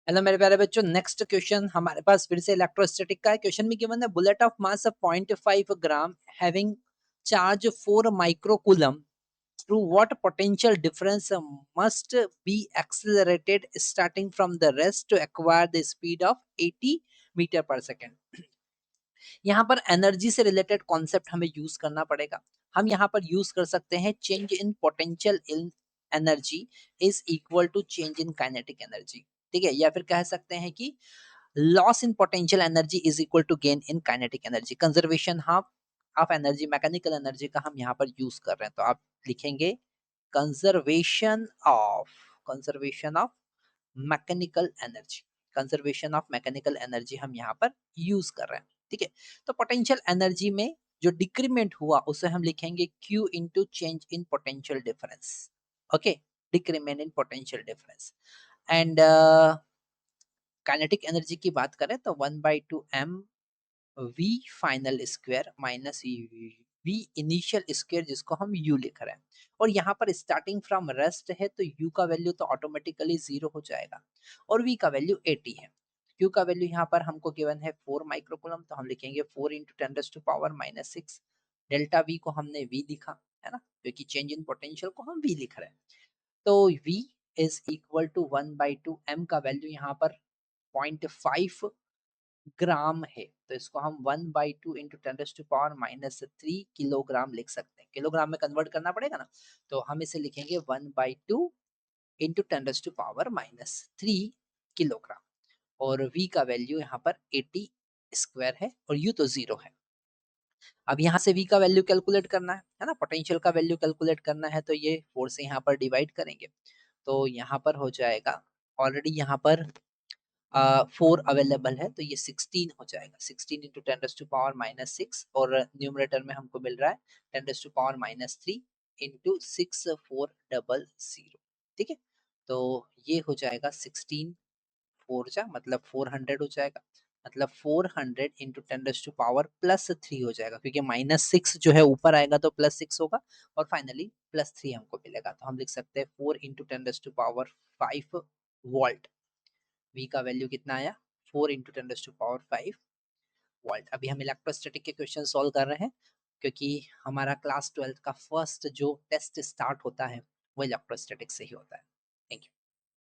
Hello मेरे प्यारे बच्चों, नेक्स्ट क्वेश्चन हमारे पास फिर से इलेक्ट्रोस्टैटिक का है। क्वेश्चन में गिवन है bullet of mass of 0.5 gram having charge 4 microcoulomb through what potential difference must be accelerated starting from the rest to acquire the speed of 80 meter per second. यहाँ पर energy से related concept हमें use करना पड़ेगा। हम यहाँ पर use कर सकते हैं change in potential in energy is equal to change in kinetic energy, ठीक है। या फिर कह सकते हैं कि loss in potential energy is equal to gain in kinetic energy. Conservation half of energy, mechanical energy का हम यहाँ पर यूज कर रहे हैं, तो आप लिखेंगे conservation of conservation of mechanical energy. Conservation of mechanical energy हम यहाँ पर यूज कर रहे हैं, ठीक है। तो पोटेंशियल एनर्जी में जो डिक्रीमेंट हुआ उसे हम लिखेंगे Q into change in potential difference, okay. Decrement in potential difference. And kinetic energy की बात करें तो 1/2 m v final square minus v initial square, जिसको हम u लिख रहे हैं। और यहाँ पर स्टार्टिंग फ्रॉम रेस्ट है तो u का वैल्यू तो ऑटोमेटिकली 0 हो जाएगा और v का वैल्यू 80 है। q का वैल्यू यहाँ पर हमको गिवन है 4 माइक्रोकूलम, तो हम लिखेंगे 4 इंटू 10⁻⁻6। डेल्टा v को हमने v लिखा है ना, क्योंकि चेंज इन पोटेंशियल को हम v लिख रहे हैं। तो v is equal to 1/2 m का वैल्यू यहाँ पर 0.5 ग्राम है, तो इसको हम 1/2 इंटू 10⁻⁻3 किलोग्राम लिख सकते हैं। किलोग्राम में कन्वर्ट करना पड़ेगा ना, तो हम इसे लिखेंगे 1/2 इंटू 10⁻³ किलोग्राम। और v का वैल्यू यहाँ पर 80 स्क्वायर है और u तो 0 है। अब यहाँ से v का वैल्यू कैलकुलेट करना है ना, पोटेंशियल का वैल्यू कैलकुलेट करना है, तो ये 4 से यहाँ पर डिवाइड करेंगे तो यहाँ पर हो जाएगा, ऑलरेडी यहाँ पर 4 अवेलेबल है तो ये 16 हो जाएगा। 16 इंटू 10⁻⁻6 और न्यूमरेटर में हमको मिल रहा है 10⁻³ इंटू 6400, ठीक है। तो ये हो जाएगा 16 4 जा मतलब 400 हो जाएगा, मतलब 400 इंटू 10⁻+3 हो जाएगा, क्योंकि -6 जो है ऊपर आएगा तो +6 होगा और फाइनली +3 हमको मिलेगा। तो हम लिख सकते हैं 4 इंटू 10⁻5 वोल्ट। v का वैल्यू कितना आया 4 इंटू 10⁻5 वोल्ट। अभी हम इलेक्ट्रोस्टैटिक के क्वेश्चन सॉल्व कर रहे हैं, क्योंकि हमारा क्लास 12 का फर्स्ट जो टेस्ट स्टार्ट होता है वो इलेक्ट्रोस्टैटिक से ही होता है।